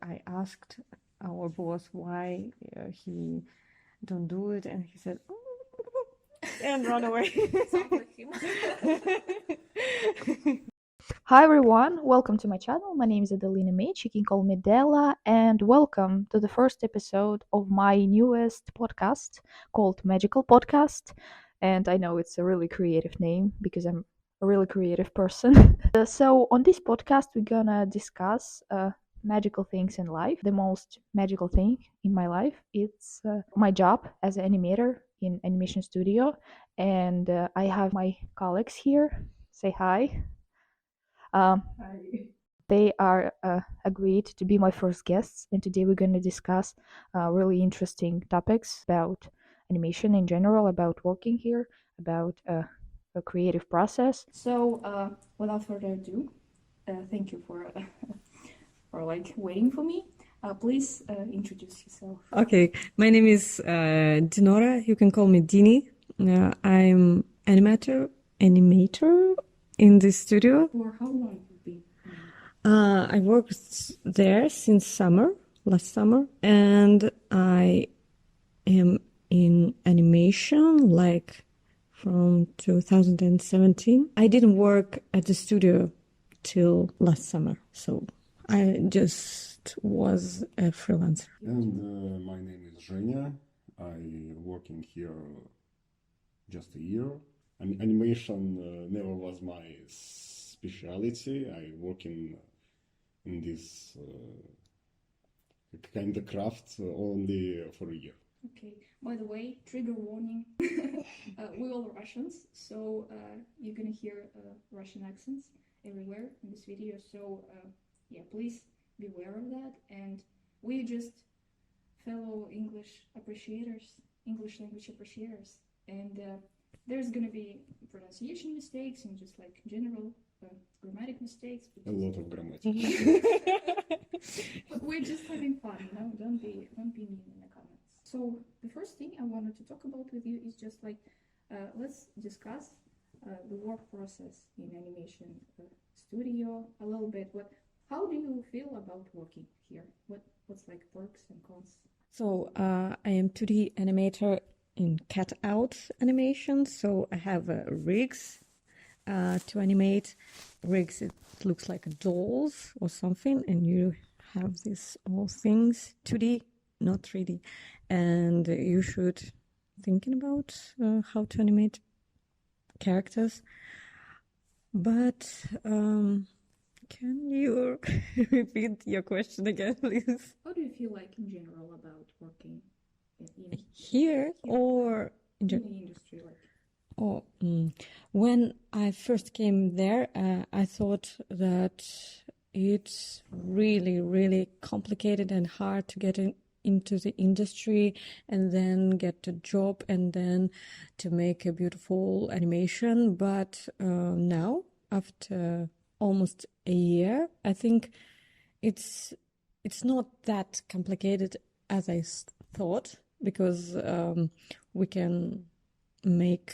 and I asked our boss why he don't do it, and he said, and run away. Sounds like him. Hi everyone, welcome to my channel. My name is mage. You can call me Della, and welcome to the first episode of my newest podcast called Magical Podcast. And I know it's a really creative name because I'm a really creative person. So on this podcast, we're gonna discuss magical things in life. The most magical thing in my life, it's my job as an animator in animation studio, and I have my colleagues here. Say hi. They are agreed to be my first guests, and today we're going to discuss really interesting topics about animation in general, about working here, about a creative process. So, without further ado, thank you for waiting for me. Please introduce yourself. Okay, my name is Dinora. You can call me Dini. I'm animator in this studio. For how long have you been? I worked there since last summer, and I am in animation like from 2017. I didn't work at the studio till last summer, so I just was a freelancer. And my name is Zhenya. I working here just a year. Animation never was my specialty. I work in this kind of craft only for a year. Okay. By the way, trigger warning. We all Russians, so you're gonna hear Russian accents everywhere in this video. So yeah, please be aware of that. And we're just fellow English language appreciators, and there's gonna be pronunciation mistakes and just like general grammatic mistakes. A lot of grammatical. But we're just having fun, you know. Don't be mean in the comments. So the first thing I wanted to talk about with you is just like let's discuss the work process in animation studio a little bit. How do you feel about working here? What's like perks and cons? So I am 2D animator in cut-out animation. So I have rigs to animate. Rigs, it looks like dolls or something, and you have these all things 2D, not 3D, and you should thinking about how to animate characters. But can you repeat your question again, please? How do you feel like in general about working in Here or in the industry? Like, oh, when I first came there, I thought that it's really, really complicated and hard to get into the industry and then get a job and then to make a beautiful animation. But now, after almost a year, I think it's not that complicated as I thought, because we can make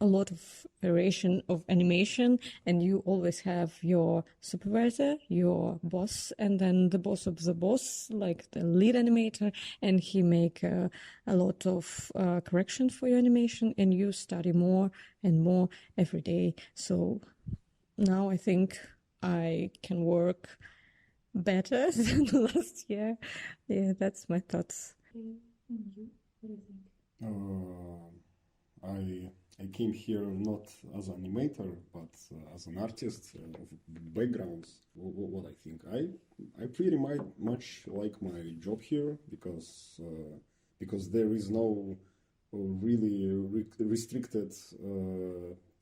a lot of variation of animation, and you always have your supervisor, your boss, and then the boss of the boss, like the lead animator, and he make a lot of correction for your animation, and you study more and more every day. So now I think I can work better than last year. Yeah, that's my thoughts. and you, what do you think? I came here not as an animator, but as an artist of backgrounds. What I think, I pretty much like my job here because there is no really restricted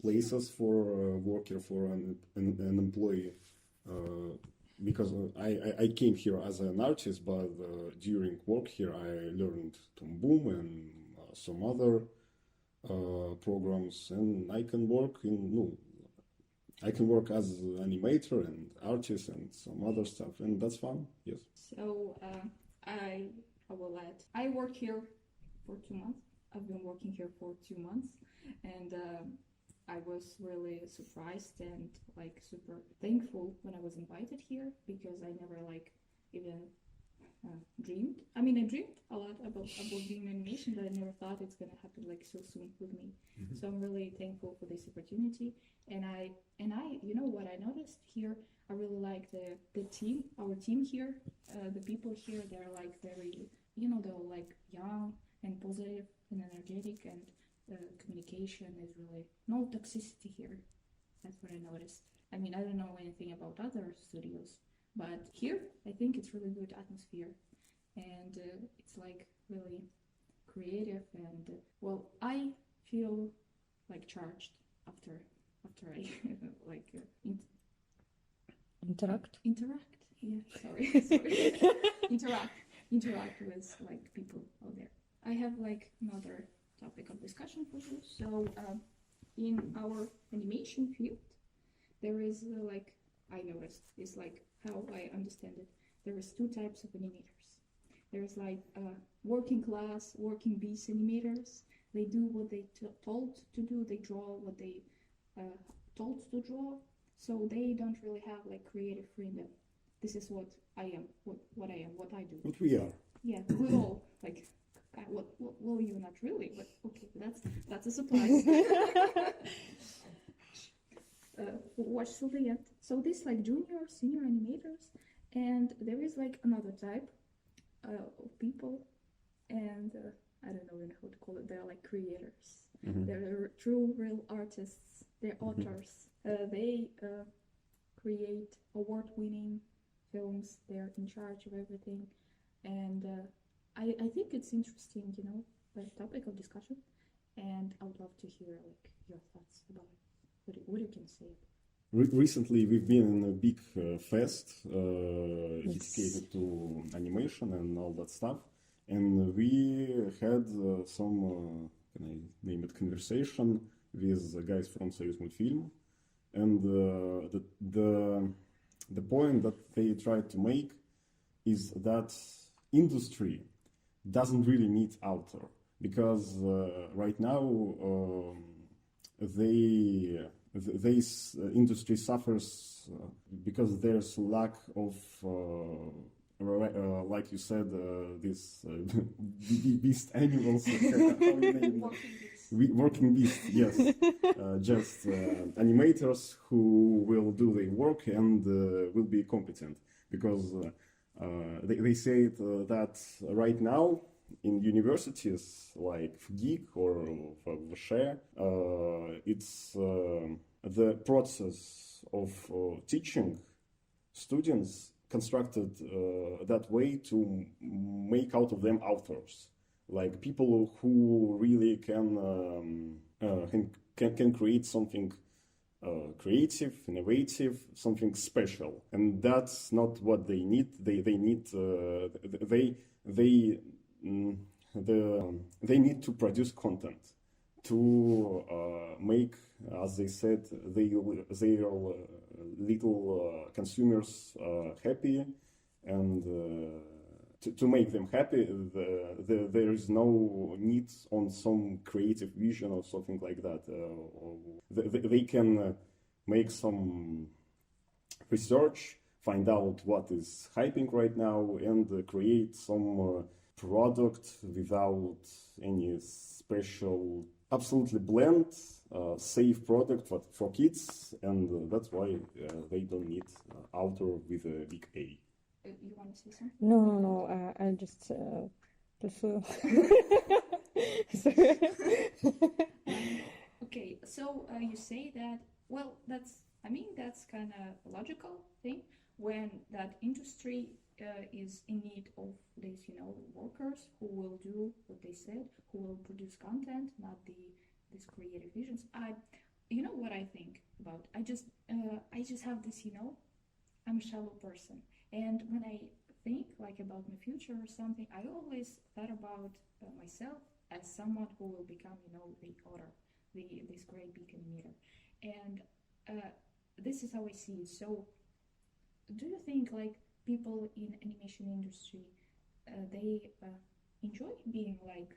places for worker, for an employee. Because I came here as an artist, but during work here I learned Toon Boom and some other programs, and I can work as animator and artist and some other stuff, and that's fun. Yes. So I will add, I work here for 2 months. I've been working here for 2 months, and I was really surprised and like super thankful when I was invited here, because I never like even dreamed. I mean, I dreamed a lot about being in animation, but I never thought it's gonna happen like so soon with me. So I'm really thankful for this opportunity. And I, you know what I noticed here? I really like the team, our team here, the people here. They're like very, you know, they're like young and positive and energetic, and communication is really no toxicity here. That's what I noticed. I mean, I don't know anything about other studios, but here I think it's really good atmosphere, and it's like really creative, and well, I feel like charged after I like Interact. Yeah, sorry. Interact with like people out there. I have like another topic of discussion for you. So in our animation field, there is like I noticed is like how I understand it. There is two types of animators. There's like working class, working bees animators. They do what they told to do. They draw what they told to draw. So they don't really have like creative freedom. This is what I am. What I am. What I do. What we are. Yeah, we all like. Well, you not really, but okay, that's a surprise. Watch till the end. So this like junior, senior animators, and there is like another type of people, and I don't know how to call it. They're like creators. They're true, real artists. They're authors. They create award-winning films. They're in charge of everything, and I think it's interesting, you know, the topic of discussion, and I would love to hear like your thoughts about it. What you can say. Recently, we've been in a big fest dedicated to animation and all that stuff, and we had some, can I name it, conversation with guys from Soyuz Multfilm, and the point that they tried to make is that industry doesn't really need author, because right now this industry suffers because there's lack of like you said, this beast animals, how you name it? Working beast, yes. Just animators who will do their work and will be competent, because they say that right now in universities like FGIC or VSHE, it's the process of teaching students constructed that way to make out of them authors, like people who really can create something creative, innovative, something special, and that's not what they need. They need to produce content to make, as they said, their little consumers happy, and to make them happy, there is no need on some creative vision or something like that. They can make some research, find out what is hyping right now, and create some product without any special, absolutely bland, safe product for kids, and that's why they don't need author with a big A. You want to say something? No. I just prefer. Sorry. Okay, so you say that. Well, that's kind of a logical thing when that industry is in need of these, you know, workers who will do what they said, who will produce content, not these creative visions. You know what I think about? I just have this, you know, I'm a shallow person, and when I think like about my future or something, I always thought about myself as someone who will become, you know, the author, this great big animator, and this is how I see it. So, do you think like people in animation industry they enjoy being like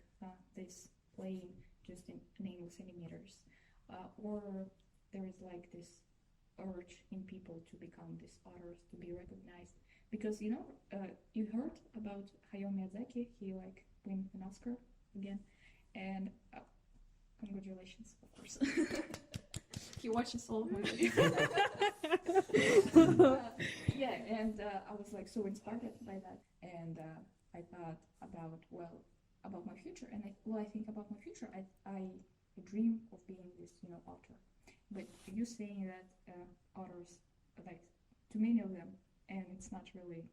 this, playing just in nameless animators, or there is like this urge in people to become these authors, to be recognized? because you heard about Hayao Miyazaki. He like won an Oscar again, and congratulations, of course. He watches all of my videos. Yeah, and I was like so inspired by that, and I thought about my future, and I think about my future. I dream of being this author, but you saying that authors, like too many of them, and it's not really,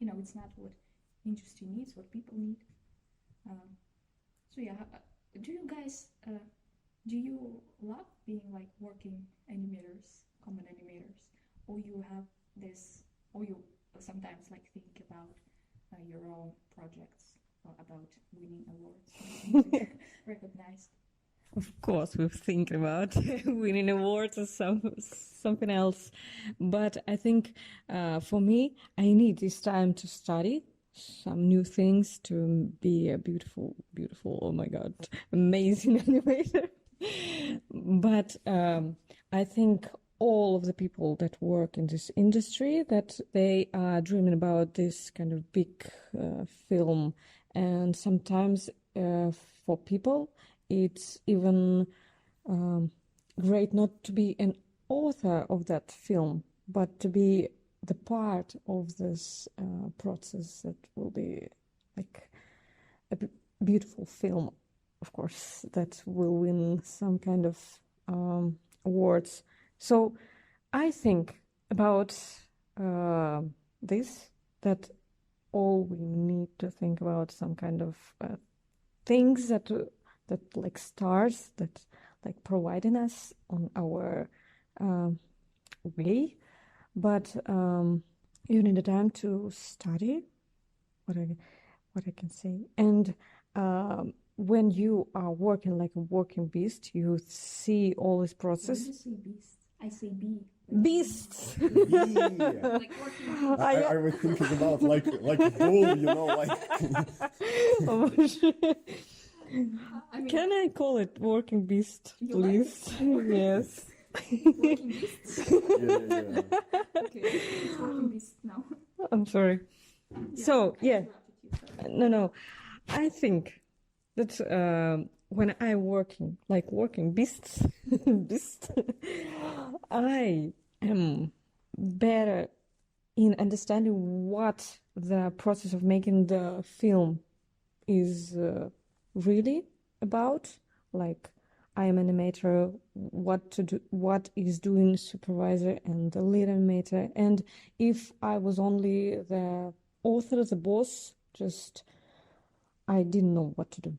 it's not what industry needs, what people need. So yeah, do you guys do you love being like working animators, common animators, or you have this, or you sometimes like think about your own projects, or about winning awards, being recognized? Of course, we think about winning awards or something else. But I think for me, I need this time to study some new things to be a beautiful, oh my God, amazing animator. But I think all of the people that work in this industry, that they are dreaming about this kind of big film. And sometimes for people, it's even great not to be an author of that film, but to be the part of this process that will be like a beautiful film, of course, that will win some kind of awards. So I think about this, that all we need to think about some kind of things that like stars that like providing us on our way, but you need the time to study what I can say. And when you are working like a working beast, you see all this process. When you say beast, I say bee. Beasts. Yeah. Like working I was thinking about like a bull, like. Oh, shit. I mean, Can I call it working beast, You please? Yes. working beasts. Yeah. Okay, it's working beast now. I'm sorry. So, I yeah. interrupted you, sorry. No. I think that when I working beasts, I am better in understanding what the process of making the film is really about. Like, I am animator, what to do, what is doing supervisor and the lead animator. And if I was only the author, the boss, just I didn't know what to do.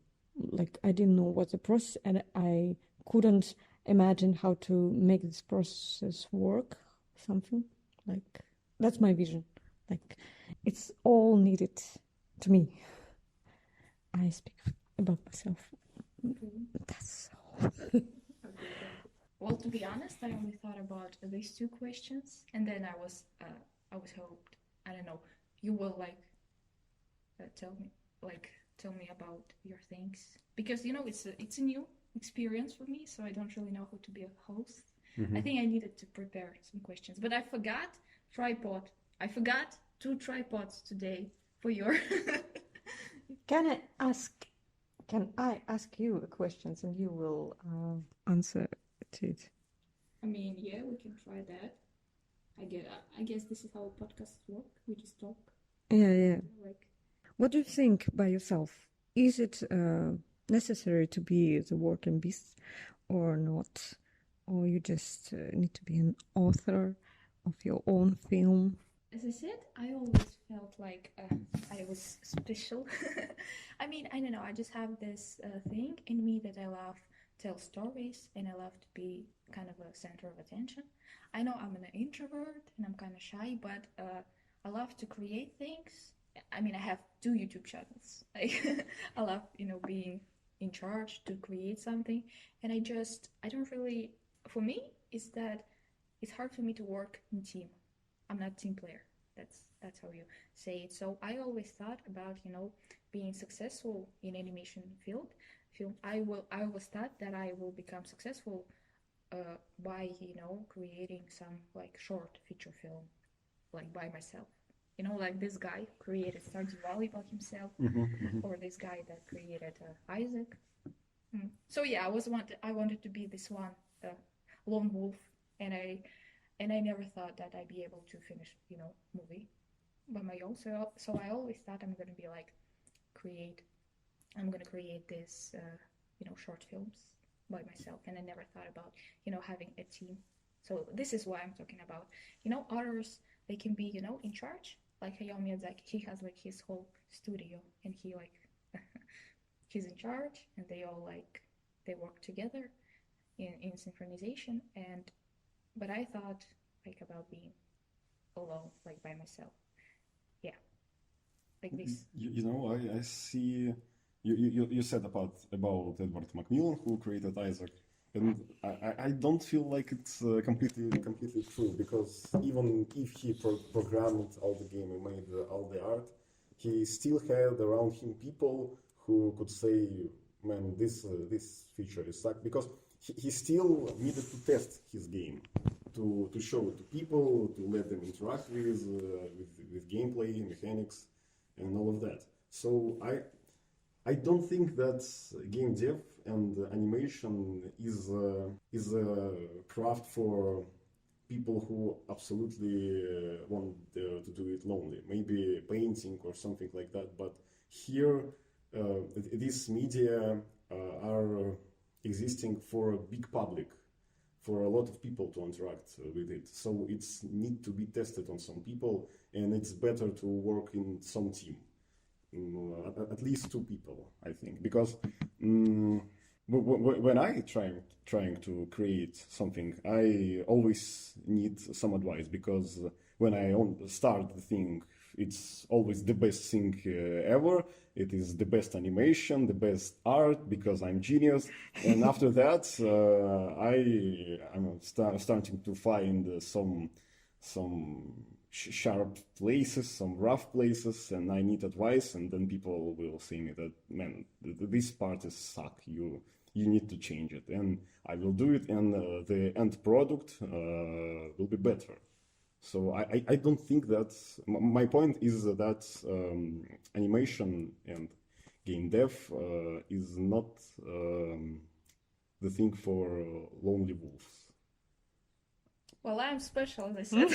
Like, I didn't know what the process, and I couldn't imagine how to make this process work. Something like that's my vision. Like, it's all needed to me. I speak about myself. Okay. That's all. Okay, then. Well, to be honest, I only thought about these two questions, and then I was hoped, I don't know, you will like tell me about your things, because it's a new experience for me, so I don't really know how to be a host. I think I needed to prepare some questions, but I forgot tripod. I forgot 2 tripods today for your. Can I ask you questions and you will answer to it? I mean, yeah, we can try that. I guess this is how podcasts work. We just talk. Yeah. Like, What do you think by yourself? Is it necessary to be the working beast or not? Or you just need to be an author of your own film? as I said, I always felt like I was special. I mean, I don't know. I just have this thing in me that I love tell stories, and I love to be kind of a center of attention. I know I'm an introvert and I'm kind of shy, but I love to create things. I mean, I have 2 YouTube channels. I love, being in charge to create something, and I don't really. For me, is that it's hard for me to work in team. I'm not a team player. That's how you say it. So I always thought about, being successful in animation film. I always thought that I will become successful by, creating some like short feature film, like by myself. You know, like this guy created Stardew Valley by himself, or this guy that created Isaac. So yeah, I wanted to be this one lone wolf, and I never thought that I'd be able to finish, movie by my own. So I always thought I'm gonna be like I'm gonna create this, short films by myself, and I never thought about, having a team. So this is why I'm talking about, others, they can be, in charge. Like Hayao Miyazaki, he has like his whole studio, and he like he's in charge, and they all like they work together in synchronization. But I thought like about being alone, like by myself. Yeah, like this. I see. You said about Edward Macmillan, who created Isaac, and I don't feel like it's completely true, because even if he programmed all the game and made all the art, he still had around him people who could say, "Man, this feature is suck," because he still needed to test his game, to show it to people, to let them interact with gameplay, mechanics, and all of that. So I don't think that game dev and animation is a craft for people who absolutely want to do it lonely. Maybe painting or something like that. But here, these media are existing for a big public, for a lot of people to interact with it. So it's need to be tested on some people, and it's better to work in some team. At least two people, I think, because when I trying to create something, I always need some advice, because when I start the thing, it's always the best thing ever. It is the best animation, the best art, because I'm genius. And after that, I'm starting to find some sharp places, some rough places, and I need advice. And then people will say me that, man, this part is suck. You need to change it, and I will do it, and the end product will be better. So I don't think that my point is that animation and game dev is not the thing for lonely wolves. Well, I'm special, as I said.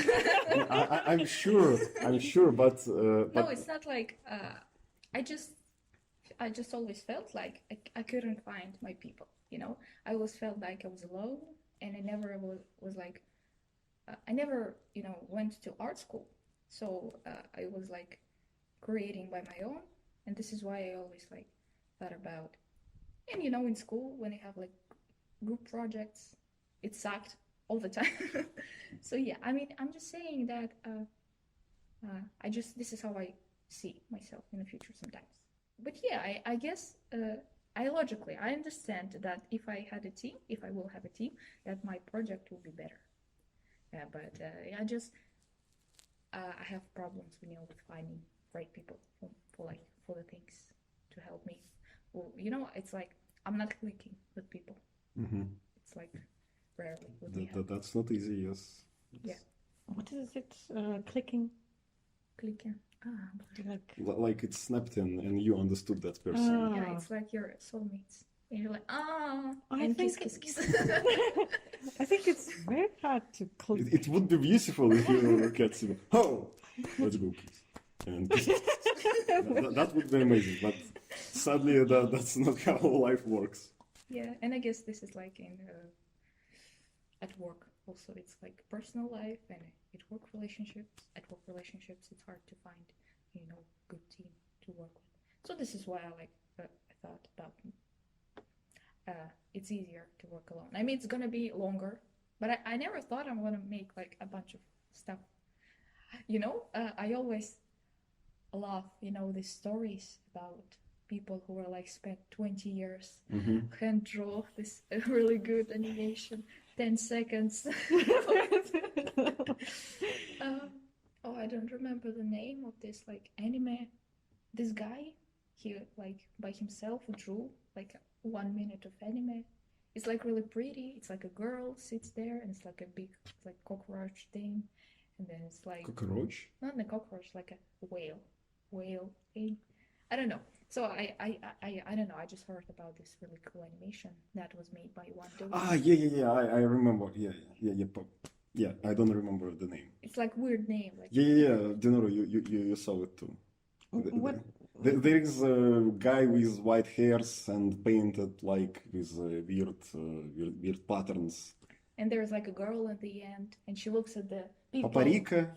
I'm sure, but no, it's not like I just always felt like I couldn't find my people. I always felt like I was alone, and I never was like I never went to art school, so I was like creating by my own, and this is why I always like thought about. And in school when I have like group projects, it sucked all the time. So yeah, I mean, I'm just saying that this is how I see myself in the future sometimes. But yeah, I guess I understand that if I will have a team, that my project will be better. But I have problems with finding right people for the things to help me. Well, it's like I'm not clicking with people. Mm-hmm. It's like rarely. That's not easy, yes. Yeah. What is it? Clicking? Clicking. Like it snapped in, and you understood that person. Yeah, it's like your soulmates. And you're like, and kiss. I think it's very hard to click. It would be beautiful if you get to, let's go kiss. And kiss. That would be amazing, but sadly that's not how life works. Yeah, and I guess this is like in at work also. It's like personal life and at work relationships. At work relationships, it's hard to find, good team to work with. So this is why I thought about it's easier to work alone. I mean, it's gonna be longer, but I never thought I'm gonna make like a bunch of stuff. I always love, these stories about people who are like spent 20 years hand draw this really good animation, 10 seconds. I don't remember the name of this like anime. This guy, he like by himself drew like 1 minute of anime. It's like really pretty. It's like a girl sits there and it's like a big like cockroach thing, and then it's like Cockroach? not a cockroach, like a whale thing. I don't know. So I don't know. I just heard about this really cool animation that was made by one dude. Yeah. I remember. Yeah. I don't remember the name. It's like weird name. Like Yeah. Dinoro, you saw it too. What? There is a guy with white hairs and painted like with weird patterns. and there's like a girl at the end, and she looks at the people. Paprika.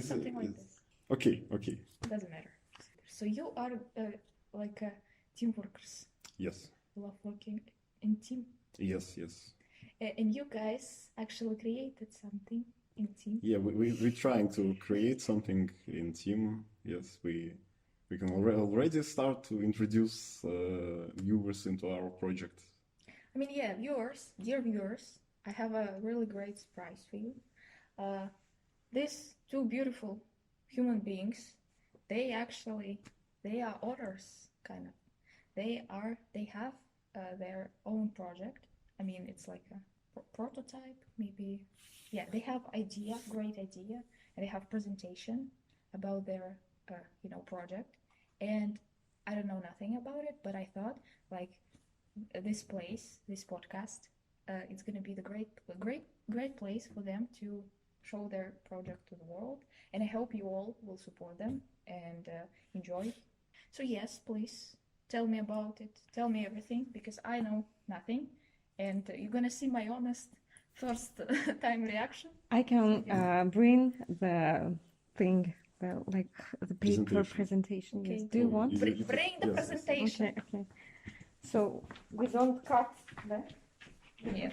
Something like this. Okay. Doesn't matter. So you are like team workers. Yes. Love working in team. Yes. And you guys actually created something in team. Yeah, we're trying to create something in team. Yes, we can already start to introduce viewers into our project. I mean, yeah, dear viewers, I have a really great surprise for you. These two beautiful human beings, they are authors, kind of. They have their own project. I mean, it's like a prototype, maybe. Yeah, they have great idea, and they have presentation about their, project. And I don't know nothing about it, but I thought, like, this podcast, it's gonna be the great place for them to show their project to the world. And I hope you all will support them and enjoy. So yes, please tell me about it. Tell me everything, because I know nothing. And you're gonna see my honest first time reaction. I can bring the thing, the paper presentation. Okay. Yes. Do you want? Bring the presentation. Okay. So we don't cut that. Нет.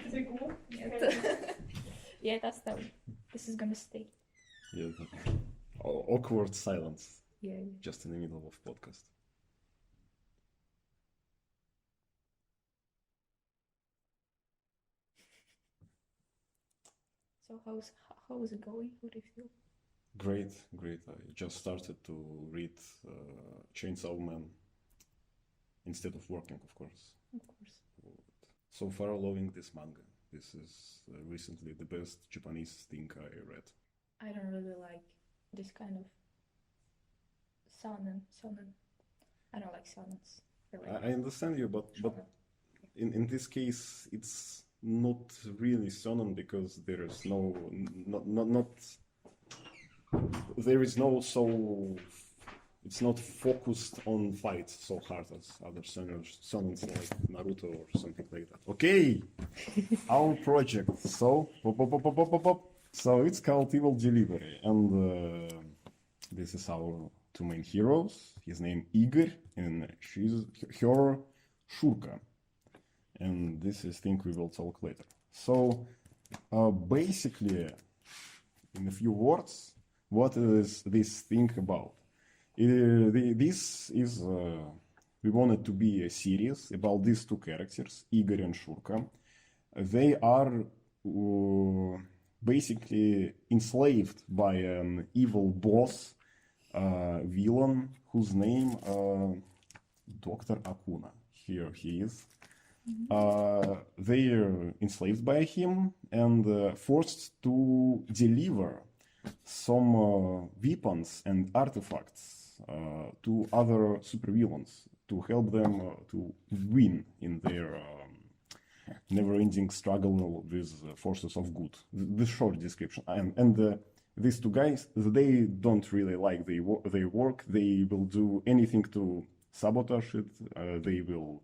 Я это оставлю. This is gonna stay. Yeah. Awkward silence. Yeah. Just in the middle of podcast. So how is it going? What do you feel? Great. I just started to read Chainsaw Man instead of working, of course. Of course. So far, loving this manga. This is recently the best Japanese thing I read. I don't really like this kind of shonen. I don't like shonens. I understand you, but in this case, it's not really shonen because there is it's not focused on fights so hard as other shonens like Naruto or something like that. Okay, our project. So it's called Evil Delivery, and this is our two main heroes. His name Igor, and her Shurka. And this is thing we will talk later. So basically, in a few words, what is this thing about? This is we wanted to be a series about these two characters, Igor and Shurka. They are basically enslaved by an evil boss, villain, whose name Dr. Akuna. Here he is. They are enslaved by him and forced to deliver some weapons and artifacts to other supervillains to help them to win in their never-ending struggle with forces of good. The short description. And these two guys, they don't really like their work. They will do anything to sabotage it. They will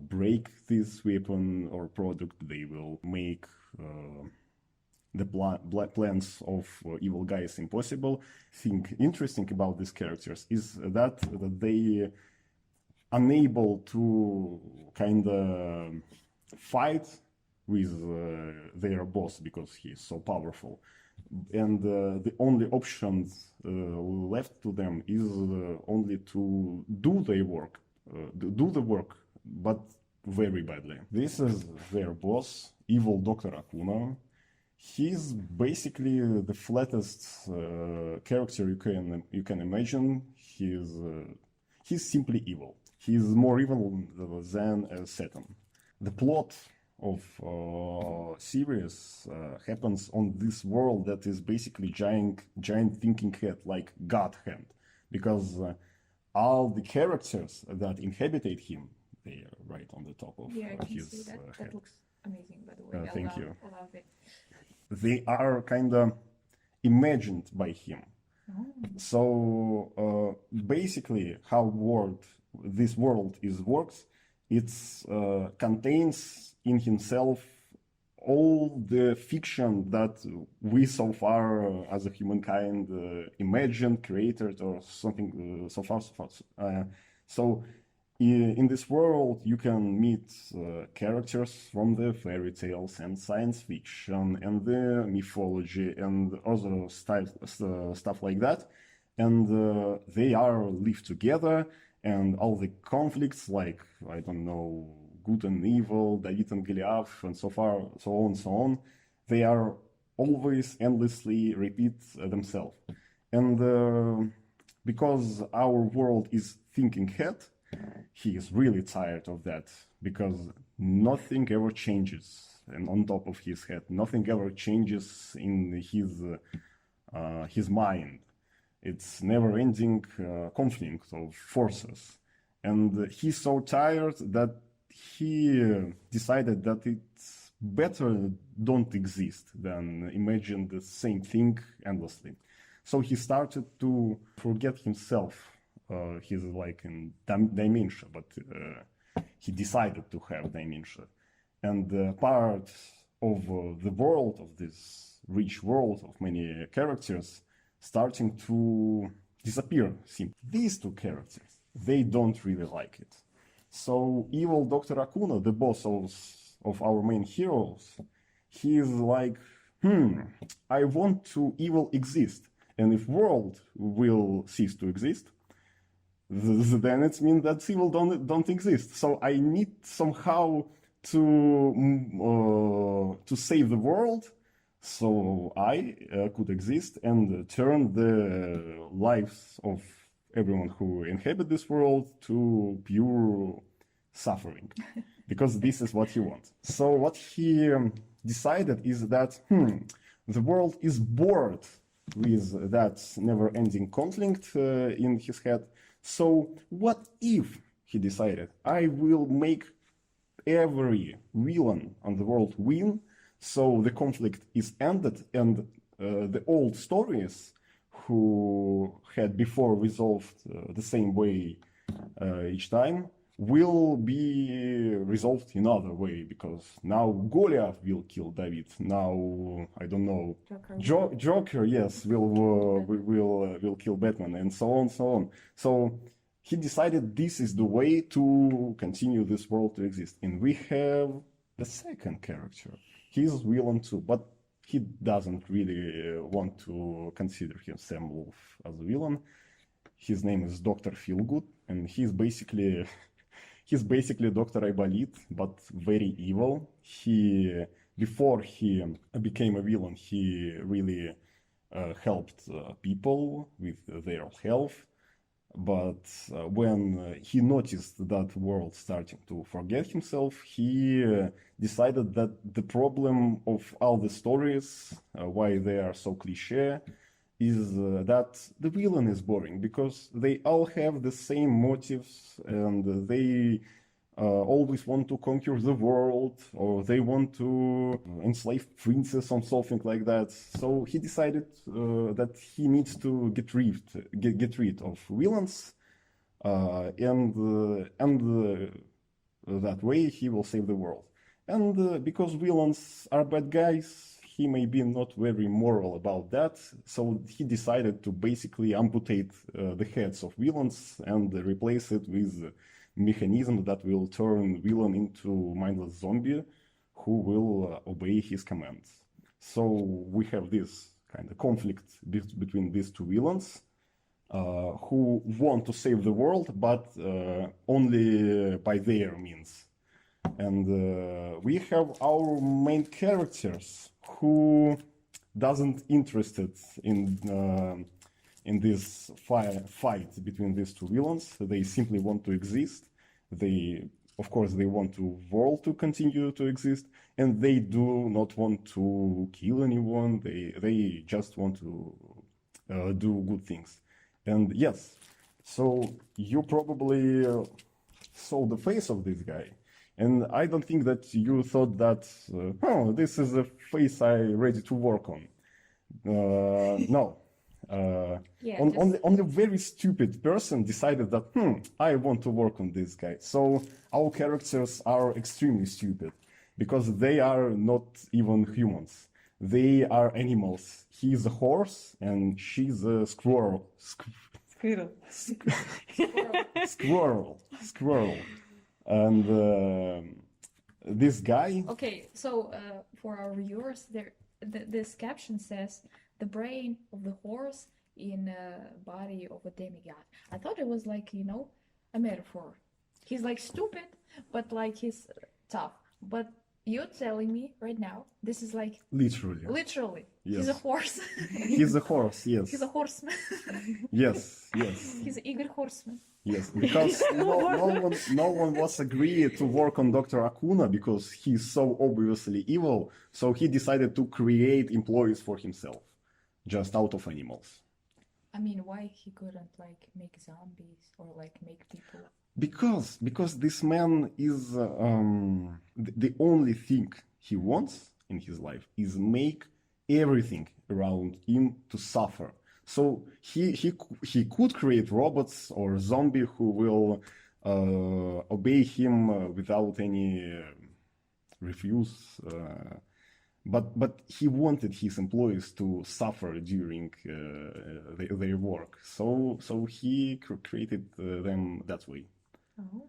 break this weapon or product. They will make the plans of evil guys impossible. Thing interesting about these characters is that they unable to kind of fight with their boss because he is so powerful, and the only options left to them is only to do the work, but very badly. This is their boss, evil Dr. Akuna. He's basically the flattest character you can imagine. He's simply evil. He's more evil than Satan. The plot of series happens on this world that is basically giant thinking head, like God hand, because all the characters that inhabited him, they are right on the top of Yeah, I can his see that. head. That looks amazing, by the way. Thank you. I love it. They are kind of imagined by him. Oh. So basically, how this world works, it contains in himself all the fiction that we so far, as a humankind, imagined, created, or something so far. So in this world, you can meet characters from the fairy tales and science fiction and the mythology and other stuff like that. And they are live together, and all the conflicts, like, I don't know, good and evil, David and Goliath, and so on, they are always endlessly repeat themselves. And because our world is thinking head, he is really tired of that, because nothing ever changes, and on top of his head, nothing ever changes in his mind. It's never-ending conflict of forces, and he's so tired that he decided that it's better don't exist than imagine the same thing endlessly. So he started to forget himself. He's like in dementia, but he decided to have dementia. And part of the world, of this rich world of many characters, starting to disappear. See, these two characters, they don't really like it. So evil Dr. Akuna, the boss of our main heroes, he is like, I want to evil exist. And if world will cease to exist, then it means that evil don't exist. So I need somehow to save the world, so I could exist and turn the lives of everyone who inhabit this world to pure suffering, because this is what he wants. So what he decided is that the world is bored with that never-ending conflict in his head. So what if, he decided, I will make every villain on the world win, so the conflict is ended, and the old stories who had before resolved the same way each time will be resolved in another way, because now Goliath will kill David. Now, I don't know, Joker, yes, will kill Batman, and so on, so on. So he decided this is the way to continue this world to exist. And we have the second character. He's villain too, but he doesn't really want to consider himself as a villain. His name is Dr. Feelgood, and he's basically Dr. Aybolith, but very evil. Before he became a villain, he really helped people with their health. But when he noticed that world starting to forget himself, he decided that the problem of all the stories, why they are so cliche, is that the villain is boring, because they all have the same motives, and they always want to conquer the world, or they want to enslave princess or something like that. So he decided that he needs to get rid of villains, and that way he will save the world. And because villains are bad guys, he may be not very moral about that, so he decided to basically amputate the heads of villains and replace it with mechanism that will turn villain into mindless zombie who will obey his commands. So we have this kind of conflict between these two villains who want to save the world, but only by their means. And we have our main characters who doesn't interested in this fight between these two villains. They simply want to exist. They of course, they want the world to continue to exist, and they do not want to kill anyone. They just want to do good things. And yes, so you probably saw the face of this guy. And I don't think that you thought that, this is a face I'm ready to work on. No. Yeah, Only a very stupid person decided that, I want to work on this guy. So our characters are extremely stupid because they are not even humans. They are animals. He's a horse and she's a squirrel. Squirrel. Squirrel. And this guy. Okay, so for our viewers, this caption says the brain of the horse in body of a demigod. I thought it was like, a metaphor. He's like stupid, but like he's tough. But you're telling me right now, this is like Literally. Yes. He's a horse. He's a horse, yes. He's a horseman. Yes. He's an Igor horseman. Yes, because no one was agreed to work on Dr. Acuna because he's so obviously evil. So he decided to create employees for himself, just out of animals. I mean, why he couldn't like make zombies or like make people? Because this man is the only thing he wants in his life is make everything around him to suffer. So he could create robots or zombie who will obey him without any refuse. But he wanted his employees to suffer during their work. So he created them that way. Oh.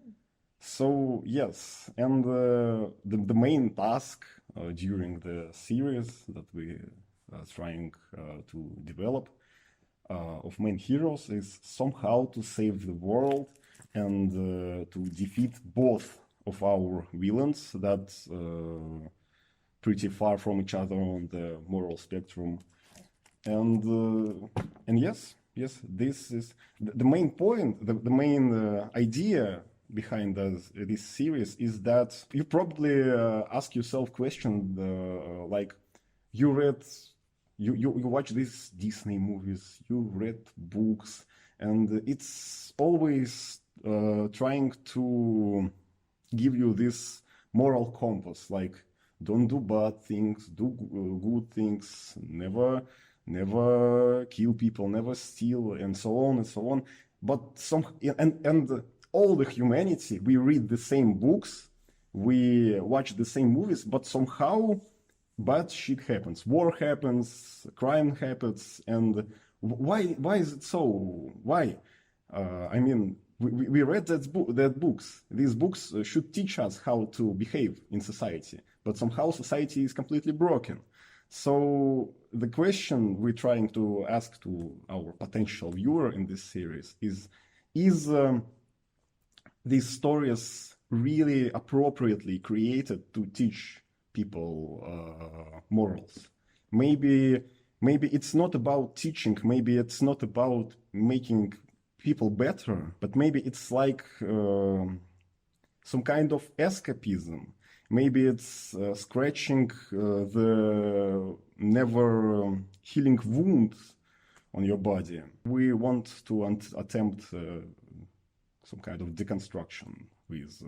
So yes, and the main task during the series that we are trying to develop of main heroes is somehow to save the world and to defeat both of our villains that pretty far from each other on the moral spectrum. And yes, this is the main point, the main idea behind this series is that you probably ask yourself questions like you watch these Disney movies, you read books, and it's always trying to give you this moral compass, like don't do bad things, do good things, never kill people, never steal, and so on and so on. But all the humanity, we read the same books, we watch the same movies, but somehow bad shit happens, war happens, crime happens, and why is it so? Why? I mean, we read that books. These books should teach us how to behave in society, but somehow society is completely broken. So the question we're trying to ask to our potential viewer in this series is these stories really appropriately created to teach people morals? Maybe it's not about teaching, maybe it's not about making people better, but maybe it's like some kind of escapism. Maybe it's scratching the never healing wounds on your body. We want to attempt some kind of deconstruction with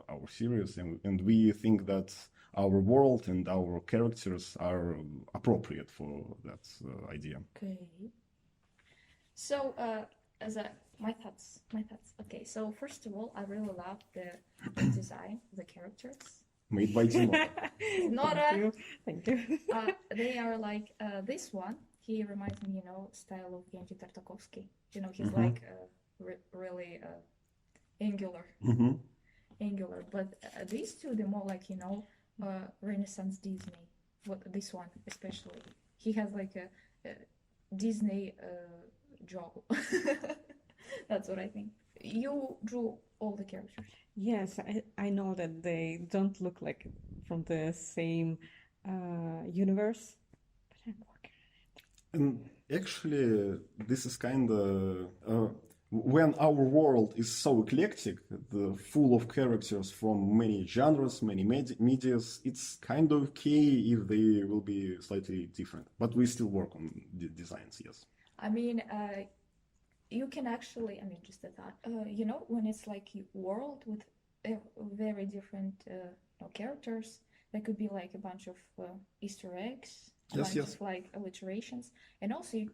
our series, and we think that our world and our characters are appropriate for that idea. Okay. So, my thoughts. Okay, so first of all, I really love the design of the characters. Made by Timo. Thank you. They are like this one. He reminds me, style of Genji Tartakovsky. He's like really angular. Mm-hmm. Angular, but these two, they're more like Renaissance Disney. This one especially, he has like a Disney jaw. That's what I think. You drew all the characters. Yes, I know that they don't look like from the same universe, but I'm working on it. And actually, this is kind of when our world is so eclectic, full of characters from many genres, many medias, it's kind of okay if they will be slightly different. But we still work on designs, yes. I mean, you can actually, I mean, just a thought, you know, when it's like a world with very different characters, there could be like a bunch of Easter eggs, a bunch of like alliterations, and also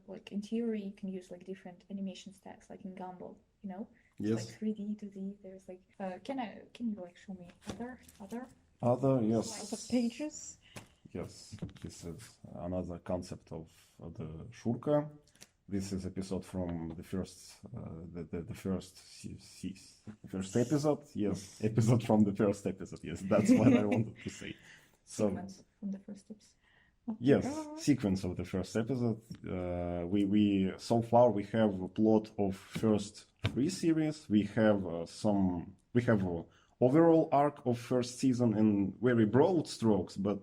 like in theory you can use like different animation stacks, like in Gumball, you know, it's like 3D, 2D. There's like, can you like show me other yes Other pages. Yes, this is another concept of the Shurka. This is episode from the first first episode. Yes, episode from the first episode. Yes, that's what I wanted to say. So sequence from the first episode. yes, sequence of the first episode. We so far we have a plot of first 3 series. We have a overall arc of first season in very broad strokes, but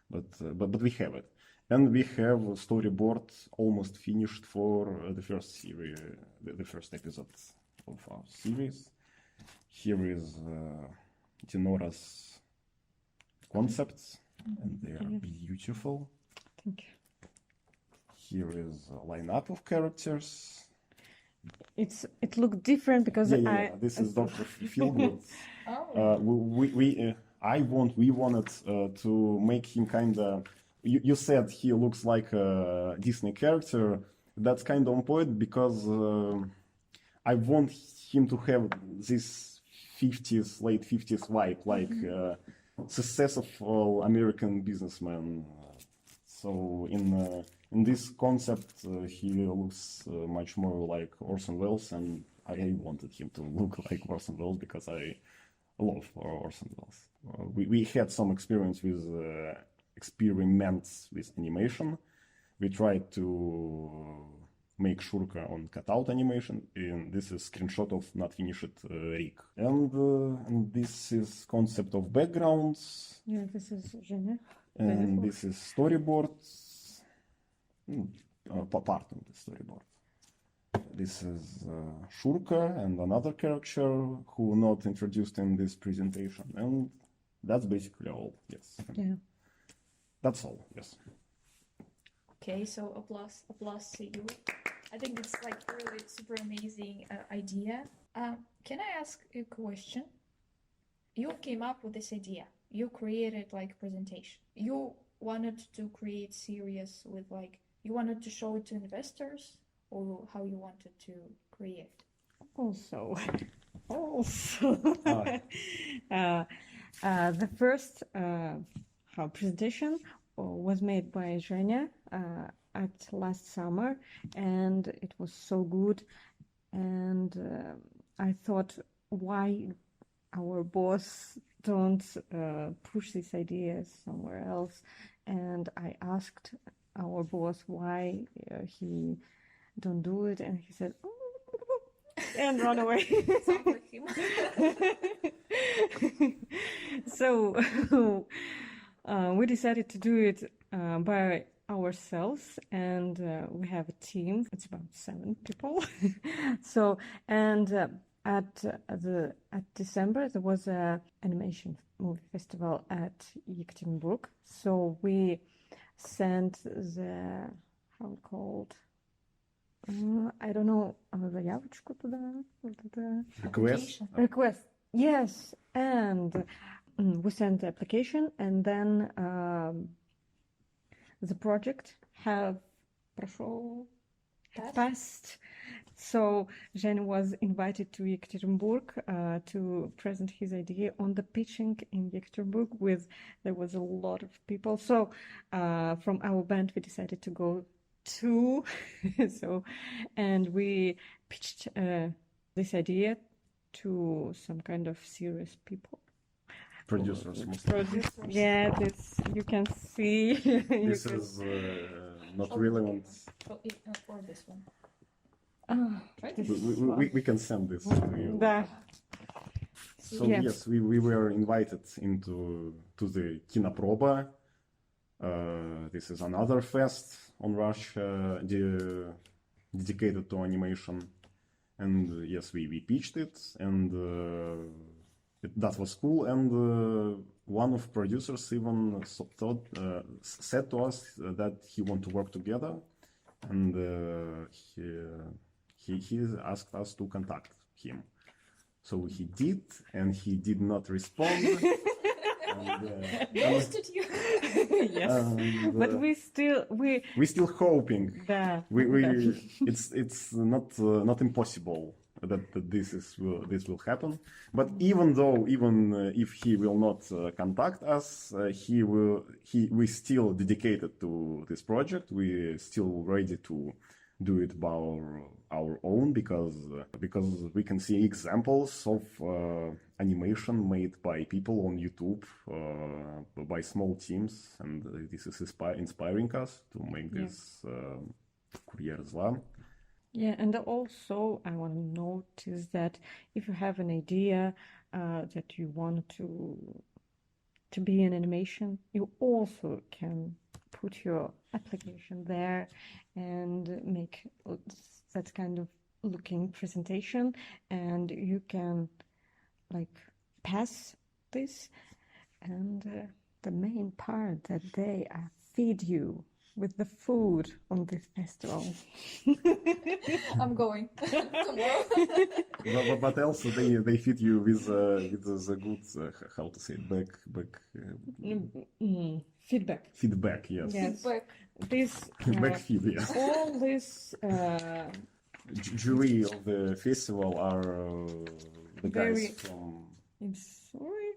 we have it. And we have a storyboard almost finished for the first series, the first episode of our series. Here is Dinora's concepts, and they are beautiful. Thank you. Here is a lineup of characters. It looked different because This is Dr. Feelgood. Oh. We wanted to make him kind of. You said he looks like a Disney character. That's kind of on point because I want him to have this late 50s vibe, like successful American businessman. So in this concept, he looks much more like Orson Welles, and I wanted him to look like Orson Welles because I love Orson Welles. We had some experience with experiments with animation. We tried to make Shurka on cutout animation, and this is screenshot of not finished rig. And this is concept of backgrounds. Yeah, this is Zhenya. And this is storyboards. Part of the storyboard. This is Shurka and another character who not introduced in this presentation, and that's basically all. Yes. Yeah. That's all. Yes. Okay, so applause to you. I think it's like really super amazing idea. Can I ask a question? You came up with this idea. You created like presentation. You wanted to create series with like, you wanted to show it to investors, or how you wanted to create? Also, the first presentation was made by Zhenya at last summer, and it was so good. And I thought, why our boss don't push these ideas somewhere else? And I asked our boss why he don't do it, and he said, "Oh," and run away. Sounds like him. So we decided to do it by ourselves, and we have a team. It's about 7 people. So, and at December there was a animation movie festival at Yekaterinburg. So we sent the called. I don't know, заявочку туда, request. Yes, and we sent the application, and then the project passed. So Zhen was invited to Yekaterinburg to present his idea on the pitching in Yekaterinburg. There was a lot of people. So from our band we decided to go too. And we pitched this idea to some kind of serious people. Producers. Yeah, this you can see. This is not relevant. Or this one. We can send this to you. So yes, we were invited to the Kinoproba. This is another fest on Russia dedicated to animation. and yes, we pitched it, and that was cool. And one of producers even said to us that he want to work together, and he asked us to contact him. So he did, and he did not respond. Ghosted you. Yes, but we still hoping. да, It's not impossible that this will happen. But even if he will not contact us, we still dedicated to this project. We still ready to do it by our own, because we can see examples of animation made by people on YouTube, by small teams, and this is inspiring us to make this Courier зла. Yeah, and also I want to notice that if you have an idea that you want to be an animation, you also can put your application there and make that kind of looking presentation, and you can like pass this, and the main part that they feed you with the food on this festival. I'm going tomorrow. But also they feed you with the good how to say it, feedback, yes. Feedback. This back feed, yes. all this jury of the festival are the Very- guys from I'm sorry,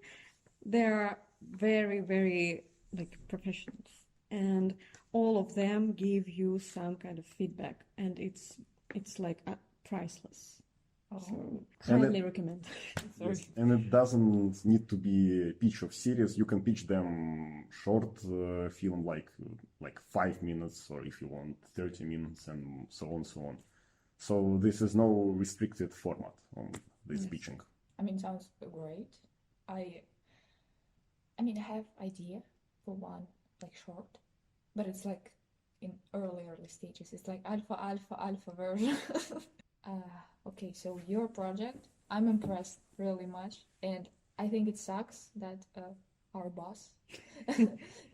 they are very, very like professionals, and all of them give you some kind of feedback, and it's like priceless. So And highly recommend. Sorry. Yes. And it doesn't need to be a pitch of series. You can pitch them short film, like 5 minutes, or if you want 30 minutes, and so on, so on. So this is no restricted format on this pitching. I mean, sounds great. I mean, I have idea for one like short, but it's like in early stages. It's like alpha version. Okay, so your project, I'm impressed really much, and I think it sucks that our boss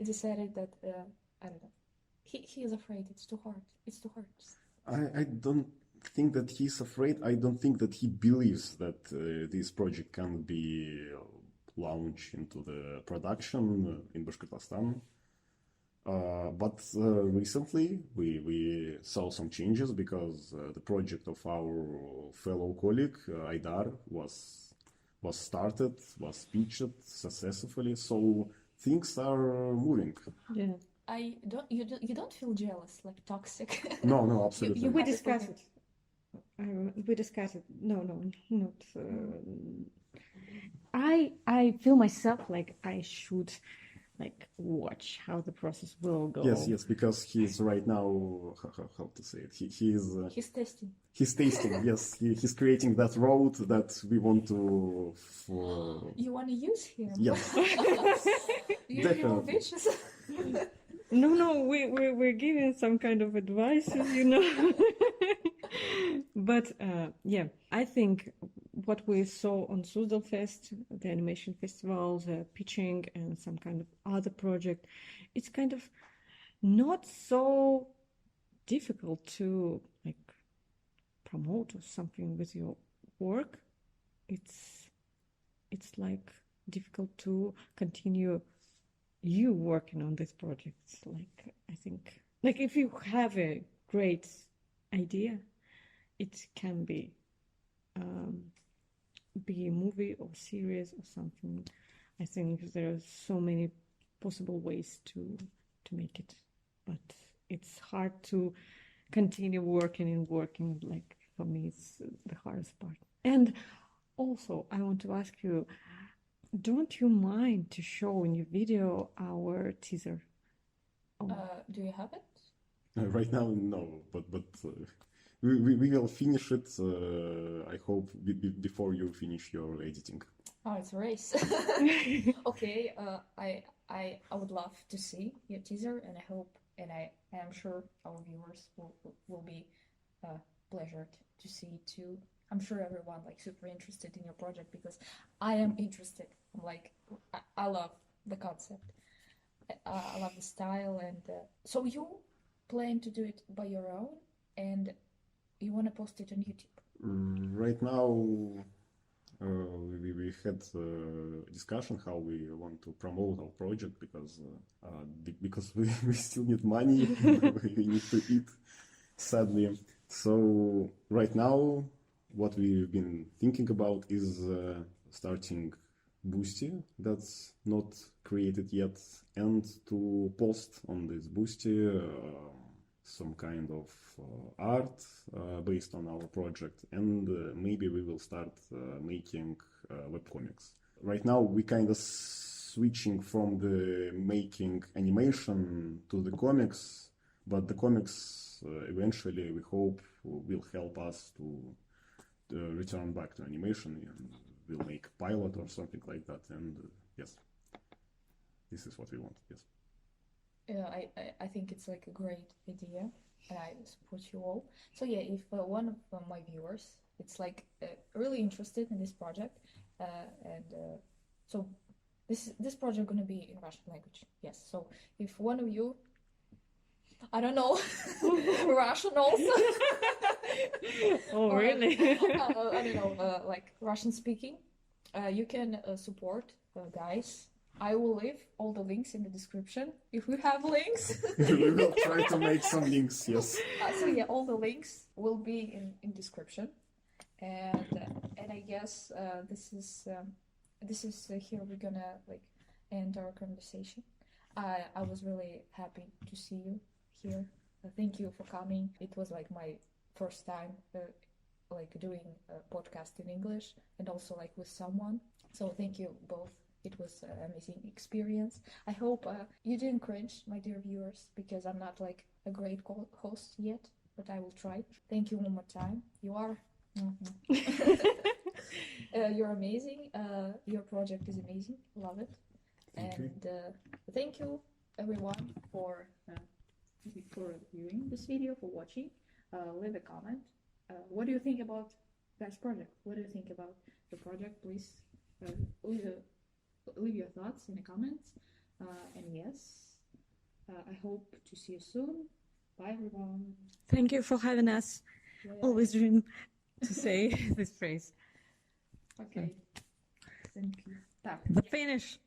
decided that I don't know. He is afraid. It's too hard. It's too hard. I don't think that he's afraid. I don't think that he believes that this project can be launched into the production in Bashkortostan. But recently we saw some changes, because the project of our fellow colleague Aidar was started, was pitched successfully. So things are moving. Yeah. You don't feel jealous, like toxic? No, absolutely. We discuss it. We discuss it. No, not. I feel myself like I should like watch how the process will go. Yes, because he's right now, how to say it? He is. He's testing. He's tasting. Yes, he's creating that road that we want to. You want to use him? Yes. You Definitely. bitches. No, we're giving some kind of advices, you know. But yeah, I think what we saw on Susdalfest, the animation festival, the pitching, and some kind of other project, it's kind of not so difficult to like promote or something with your work. It's like difficult to continue you working on this project. Like I think, like if you have a great idea, it can be a movie or series or something. I think there are so many possible ways to make it, but it's hard to continue working. Like for me, it's the hardest part. And also, I want to ask you, don't you mind to show in your video our teaser? Do you have it? Right now, no, but we will finish it. I hope before you finish your editing. Oh, it's a race. Okay, I would love to see your teaser, and I hope, and I am sure our viewers will be pleasured to see too. I'm sure everyone like super interested in your project because I am interested. I'm like, I love the concept. I love the style, and so you plan to do it by your own, and you want to post it on YouTube. Right now, we had a discussion how we want to promote our project because we still need money, we need to eat, sadly. So right now, what we've been thinking about is starting Boosty that's not created yet, and to post on this Boosty some kind of art based on our project, and maybe we will start making webcomics. Right now we kind of switching from the making animation to the comics, but the comics eventually we hope will help us to return back to animation, and we'll make a pilot or something like that, and yes, this is what we want, yes. I think it's like a great idea, and I support you all. So yeah, if one of my viewers, it's like really interested in this project, and so this project gonna be in Russian language, yes. So if one of you, I don't know, Russian also. Oh, really? I don't know, like Russian speaking, you can support guys. I will leave all the links in the description if we have links. We will try to make some links, yes. So yeah, all the links will be in description, and I guess this is here we're gonna like end our conversation. I was really happy to see you here. Thank you for coming. It was like my first time like doing a podcast in English, and also like with someone. So thank you both. It was an amazing experience. I hope you didn't cringe, my dear viewers, because I'm not like a great host yet, but I will try. Thank you one more time. You are you're amazing. Your project is amazing. Love it. And thank you everyone for viewing this video, for watching. Leave a comment. What do you think about this project? What do you think about the project? Please leave your thoughts in the comments. And yes, I hope to see you soon. Bye everyone. Thank you for having us. Yeah. Always dream to say this phrase. Okay. Thank you. Так. The finish.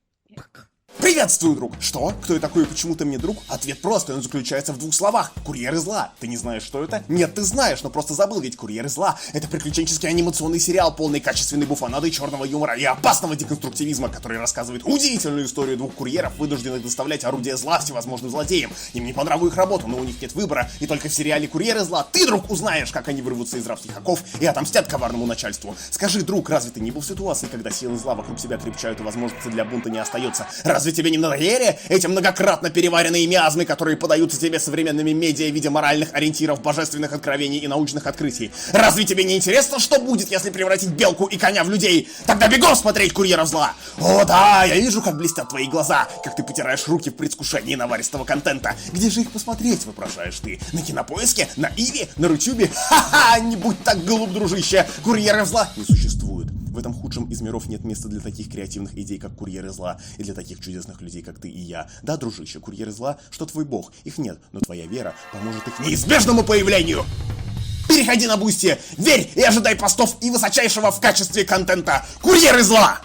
Приветствую, друг! Что? Кто я такой и почему ты мне друг? Ответ простой, он заключается в двух словах. Курьеры зла. Ты не знаешь, что это? Нет, ты знаешь, но просто забыл, ведь Курьеры зла — это приключенческий анимационный сериал, полный качественной буфонады, черного юмора и опасного деконструктивизма, который рассказывает удивительную историю двух курьеров, вынужденных доставлять орудия зла всевозможным злодеям. Им не по нраву их работу, но у них нет выбора, и только в сериале «Курьеры зла» ты, друг, узнаешь, как они вырвутся из рабских оков и отомстят коварному начальству. Скажи, друг, разве ты не был в ситуации, когда силы зла вокруг себя крепчают и возможности для бунта не остается? Разве тебе не надоели эти многократно переваренные миазмы, которые подаются тебе современными медиа в виде моральных ориентиров, божественных откровений и научных открытий? Разве тебе не интересно, что будет, если превратить белку и коня в людей? Тогда бегом смотреть «Курьеров зла». О да, я вижу, как блестят твои глаза, как ты потираешь руки в предвкушении наваристого контента. Где же их посмотреть, вопрошаешь ты? На Кинопоиске? На Иви? На Рутюбе? Ха-ха, не будь так глуп, дружище. «Курьеров зла» не существует. В этом худшем из миров нет места для таких креативных идей, как «Курьеры зла», и для таких чудесных людей, как ты и я. Да, дружище, «Курьеры зла», что твой бог. Их нет, но твоя вера поможет их неизбежному появлению. Переходи на Бусти, верь и ожидай постов и высочайшего в качестве контента «Курьеры зла».